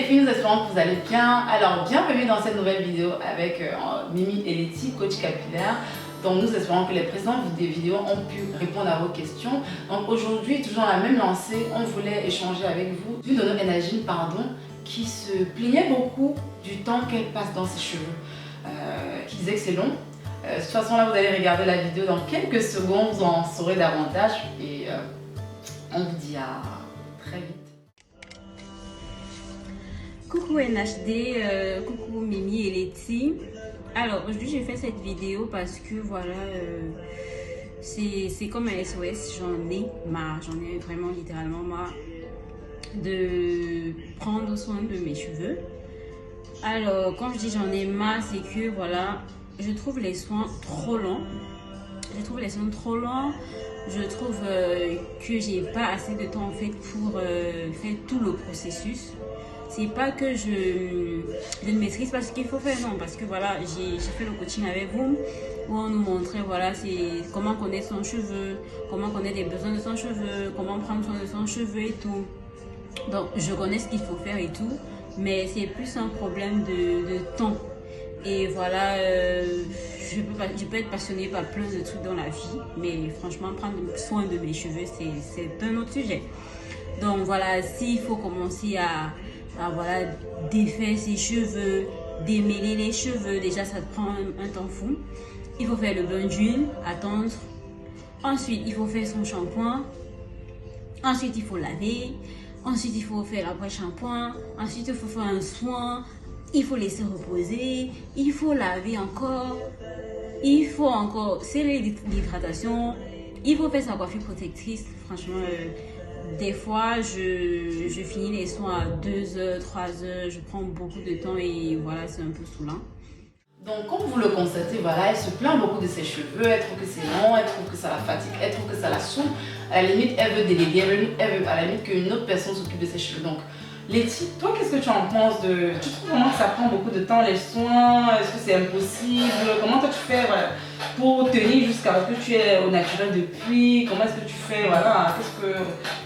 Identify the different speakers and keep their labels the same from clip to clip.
Speaker 1: filles, nous espérons que vous allez bien. Alors, bienvenue dans cette nouvelle vidéo avec Mimi et Letty, coach capillaire. Donc, nous espérons que les précédentes vidéos ont pu répondre à vos questions. Donc, aujourd'hui, toujours dans la même lancée, on voulait échanger avec vous d'une de nos Enagine, qui se plaignait beaucoup du temps qu'elle passe dans ses cheveux. Qui disait que c'est long. De toute façon, là, vous allez regarder la vidéo dans quelques secondes, vous en saurez davantage. Et on vous dit à très vite.
Speaker 2: Coucou NHD, coucou Mimi et Letty. Alors aujourd'hui j'ai fait cette vidéo parce que voilà, c'est comme un SOS, j'en ai marre, j'en ai vraiment littéralement marre de prendre soin de mes cheveux. Alors quand je dis j'en ai marre, c'est que voilà, je trouve les soins trop longs. Je trouve que j'ai pas assez de temps en fait pour faire tout le processus. C'est pas que je ne maîtrise pas ce qu'il faut faire, non, parce que voilà, j'ai fait le coaching avec vous où on nous montrait voilà, c'est comment connaître son cheveu, comment connaître les besoins de son cheveu, comment prendre soin de son cheveu et tout. Donc je connais ce qu'il faut faire et tout, mais c'est plus un problème de temps. Et voilà, je peux être passionnée par plein de trucs dans la vie, mais franchement prendre soin de mes cheveux c'est un autre sujet. Donc voilà, s'il faut commencer à voilà, défaire ses cheveux, démêler les cheveux, déjà ça te prend un temps fou. Il faut faire le bain d'huile, attendre. Ensuite, il faut faire son shampoing. Ensuite, il faut laver. Ensuite, il faut faire l'après-shampoing. Ensuite, il faut faire un soin. Il faut laisser reposer. Il faut laver encore. Il faut encore sceller l'hydratation. Il faut faire sa coiffure protectrice. Franchement, des fois, je finis les soins à 2 heures, 3 heures, je prends beaucoup de temps et voilà, c'est un peu saoulant.
Speaker 1: Donc, comme vous le constatez, voilà, elle se plaint beaucoup de ses cheveux, elle trouve que c'est long, elle trouve que ça la fatigue, elle trouve que ça la saoule. À la limite, elle veut déléguer, elle veut à la limite qu'une autre personne s'occupe de ses cheveux. Donc, Letty, toi, qu'est-ce que tu en penses de... Tu trouves vraiment que ça prend beaucoup de temps, les soins? Est-ce que c'est impossible? Comment toi tu fais voilà, pour tenir jusqu'à ce que tu es au naturel depuis? Comment est-ce que tu fais? Voilà,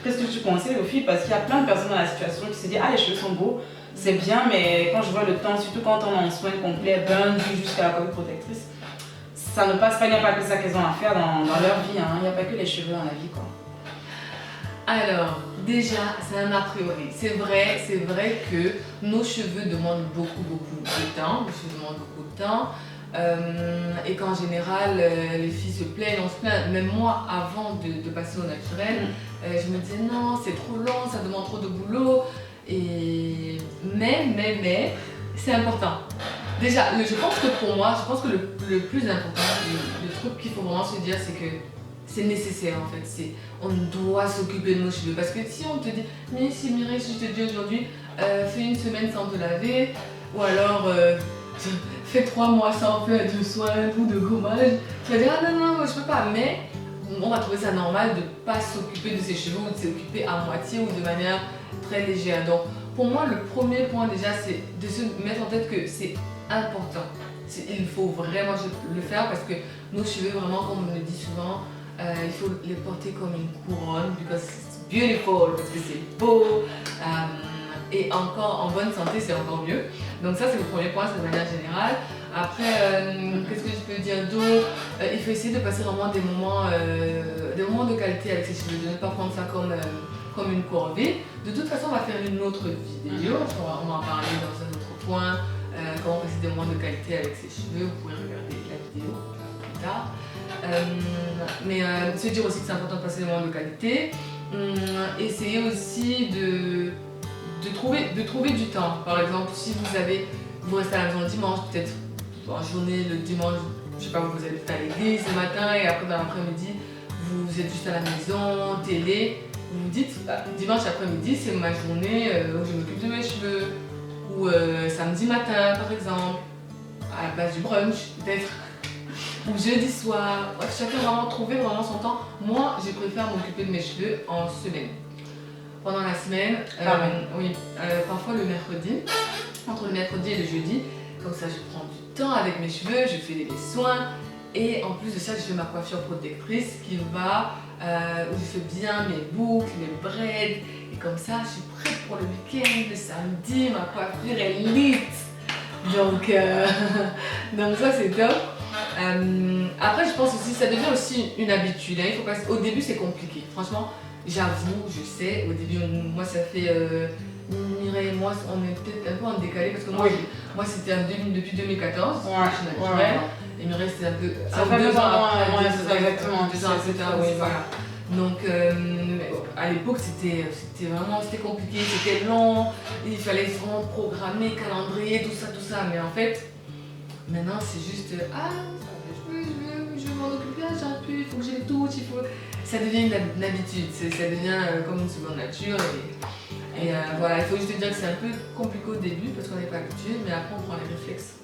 Speaker 1: qu'est-ce que tu conseilles aux filles? Parce qu'il y a plein de personnes dans la situation qui se disent « Ah, les cheveux sont beaux, c'est bien, mais quand je vois le temps, surtout quand on a un soin complet, bain d'huile jusqu'à la coiffure protectrice, ça ne passe pas, il n'y a pas que ça qu'elles ont à faire dans leur vie, hein. Il n'y a pas que les cheveux dans la vie, quoi. »
Speaker 3: Alors, déjà, c'est un a priori. C'est vrai que nos cheveux demandent beaucoup de temps. Nos cheveux demandent beaucoup de temps. Et qu'en général, les filles se plaignent, on se plaint. Même moi, avant de passer au naturel, je me disais non, c'est trop long, ça demande trop de boulot. Mais, c'est important. Déjà, je pense que le plus important, le truc qu'il faut vraiment se dire, c'est que c'est nécessaire en fait, on doit s'occuper de nos cheveux parce que si on te dit mais si Mireille, si je te dis aujourd'hui fais une semaine sans te laver ou alors fais 3 mois sans faire de soins ou de gommage, tu vas dire ah non je peux pas, mais on va trouver ça normal de pas s'occuper de ses cheveux ou de s'occuper à moitié ou de manière très légère. Donc pour moi le premier point déjà c'est de se mettre en tête que c'est important, il faut vraiment le faire parce que nos cheveux vraiment comme on le dit souvent, il faut les porter comme une couronne because it's beautiful, parce que c'est beau et encore en bonne santé c'est encore mieux. Donc ça c'est le premier point, c'est de manière générale. Après qu'est-ce que je peux dire d'autre, il faut essayer de passer vraiment des moments de qualité avec ses cheveux, de ne pas prendre ça comme une corvée. De toute façon on va faire une autre vidéo, on va en parler dans un autre point, comment passer des moments de qualité avec ses cheveux, vous pouvez regarder la vidéo plus tard. Mais se dire aussi que c'est important de passer des moments de qualité. Essayer aussi de trouver du temps. Par exemple, si vous restez à la maison le dimanche, peut-être en journée le dimanche, je sais pas, vous êtes à l'église le matin et après dans l'après-midi, vous êtes juste à la maison, télé. Vous vous dites, dimanche après-midi, c'est ma journée où je m'occupe de mes cheveux. Ou samedi matin, par exemple, à la place du brunch, peut-être. Ou jeudi soir, chacun vraiment trouver vraiment son temps. Moi, je préfère m'occuper de mes cheveux en semaine. Pendant la semaine, parfois le mercredi, entre le mercredi et le jeudi, comme ça je prends du temps avec mes cheveux, je fais des soins et en plus de ça, je fais ma coiffure protectrice où je fais bien mes boucles, mes braids et comme ça, je suis prête pour le week-end, le samedi, ma coiffure est lit. Donc, donc ça c'est top. Après je pense aussi, ça devient aussi une habitude. Hein. Il faut pas... Au début c'est compliqué. Franchement, j'avoue, je sais, au début, moi ça fait... Mireille et moi, on est peut-être un peu en décalé parce que moi, moi c'était depuis 2014, je suis naturelle. Et Mireille c'était un peu...
Speaker 1: Ça fait 2 ans, exactement.
Speaker 3: 2 ans, etc. Oui, voilà. Donc à l'époque c'était compliqué, c'était long, il fallait vraiment programmer, calendrier, tout ça. Mais en fait, maintenant c'est juste je vais m'en occuper, j'arrive plus, il faut que j'ai les touches, ça devient une habitude, ça devient comme une seconde nature. Et voilà, il faut juste dire que c'est un peu compliqué au début parce qu'on n'est pas habitué, mais après on prend les réflexes.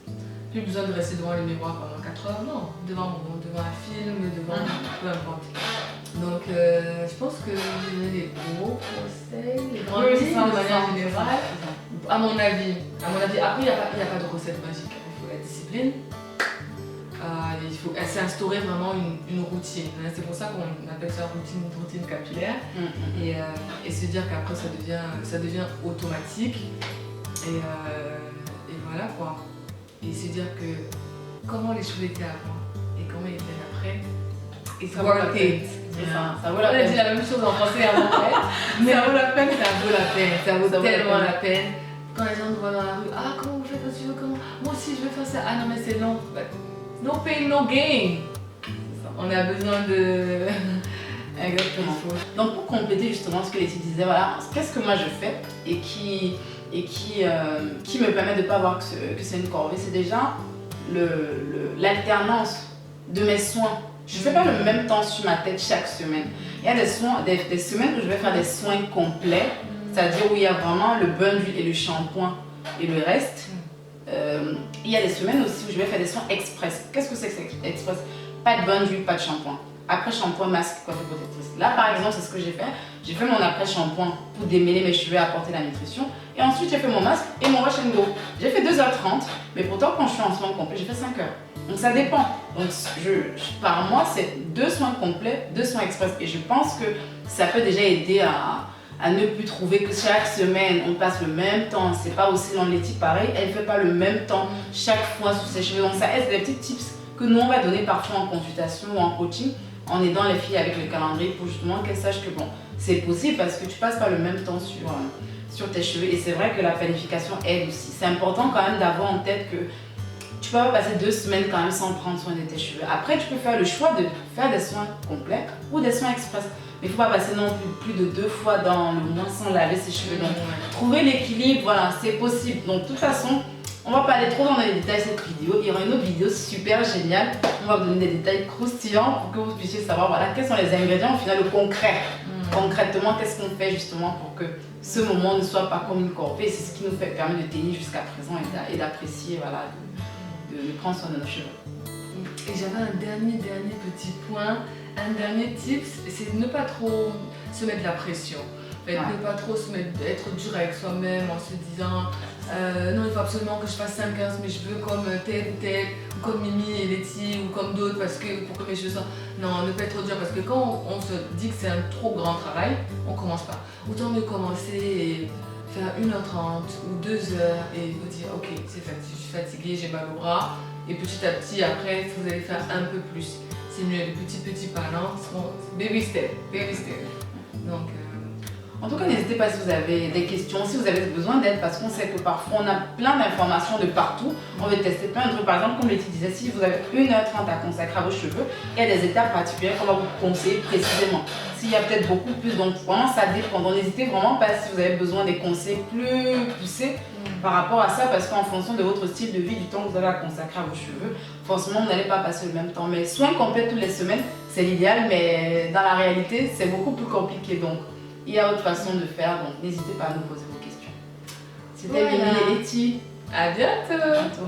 Speaker 3: Plus besoin de rester devant le miroir pendant 4 heures, non, devant un film, devant peu importe. Donc je pense que j'ai donné des gros conseils, les grands tips de manière générale. À mon avis, après il n'y a pas de recette magique, il faut la discipline. Il faut s'instaurer vraiment une routine. C'est pour ça qu'on appelle ça routine capillaire. Et se dire qu'après ça devient automatique. Et voilà quoi. Et se dire que comment les cheveux étaient avant et comment ils étaient après. Et
Speaker 1: ça vaut la peine.
Speaker 3: Ça vaut la peine. On a dit la même chose en français avant. Mais ça vaut la peine, ça vaut tellement la peine. Quand les gens nous voient dans la rue, ah comment vous faites quand tu veux, comment moi aussi je veux faire ça, ah non mais c'est long. No pain, no gain. On a besoin de...
Speaker 1: Exactement. Donc pour compléter justement ce que Letty disait, voilà, qu'est-ce que moi je fais et qui me permet de ne pas voir que c'est une corvée, c'est déjà l'alternance de mes soins. Je ne fais pas le même temps sur ma tête chaque semaine. Il y a des semaines où je vais faire des soins complets, c'est-à-dire où il y a vraiment le bain d'huile et le shampoing et le reste. Il y a des semaines aussi où je vais faire des soins express. Qu'est-ce que c'est que express? Pas de bain d'huile, pas de shampoing. Après shampoing, masque, coiffure protectrice. Là par exemple, c'est ce que j'ai fait. J'ai fait mon après shampoing pour démêler mes cheveux et apporter la nutrition. Et ensuite j'ai fait mon masque et mon wash and go. J'ai fait 2h30, mais pourtant quand je suis en soins complets, j'ai fait 5 heures. Donc ça dépend. Donc par mois, c'est 2 soins complets, 2 soins express. Et je pense que ça peut déjà aider à ne plus trouver que chaque semaine on passe le même temps. C'est pas aussi long. Letty pareil, elle ne fait pas le même temps chaque fois sous ses cheveux. Donc ça aide, des petits tips que nous on va donner parfois en consultation ou en coaching, en aidant les filles avec le calendrier pour justement qu'elles sachent que bon, c'est possible parce que tu passes pas le même temps sur tes cheveux. Et c'est vrai que la planification aide aussi. C'est important quand même d'avoir en tête que tu peux pas passer 2 semaines quand même sans prendre soin de tes cheveux. Après, tu peux faire le choix de faire des soins complets ou des soins express. Mais il ne faut pas passer non plus de 2 fois dans le mois sans laver ses cheveux. Donc, trouver l'équilibre, voilà, c'est possible. Donc, de toute façon, on ne va pas aller trop dans les détails de cette vidéo. Il y aura une autre vidéo super géniale. On va vous donner des détails croustillants pour que vous puissiez savoir voilà, quels sont les ingrédients au final, le concret. Concrètement, qu'est-ce qu'on fait justement pour que ce moment ne soit pas comme une corvée. C'est ce qui nous permet de tenir jusqu'à présent et d'apprécier, voilà, de prendre soin de nos cheveux.
Speaker 3: Et j'avais un dernier petit point, un dernier tip, c'est de ne pas trop se mettre la pression. Ne pas trop être dur avec soi-même en se disant non, il faut absolument que je fasse 5-15, mais je veux comme tel ou tel, ou comme Mimi et Letty, ou comme d'autres, parce que pour que mes cheveux soient... Non, ne pas être trop dur, parce que quand on se dit que c'est un trop grand travail, on commence pas. Autant mieux commencer et faire 1h30 ou 2 heures et vous dire ok, c'est fatigué, je suis fatiguée, j'ai mal au bras, et petit à petit après vous allez faire un peu plus. C'est mieux, les petits pas, non? Baby step. Donc
Speaker 1: en tout cas, n'hésitez pas si vous avez des questions, si vous avez besoin d'aide, parce qu'on sait que parfois on a plein d'informations de partout. On veut tester plein de trucs. Par exemple, comme Letty disait, si vous avez 1h30 à consacrer à vos cheveux, il y a des étapes particulières qu'on va vous conseiller précisément. S'il y a peut-être beaucoup plus, donc vraiment ça dépend. Donc n'hésitez vraiment pas si vous avez besoin des conseils plus poussés par rapport à ça, parce qu'en fonction de votre style de vie, du temps que vous avez à consacrer à vos cheveux, forcément vous n'allez pas passer le même temps. Mais soins complets toutes les semaines, c'est l'idéal, mais dans la réalité, c'est beaucoup plus compliqué. Donc il y a autre façon de faire, donc n'hésitez pas à nous poser vos questions. C'était Mimi et Letty.
Speaker 3: À bientôt.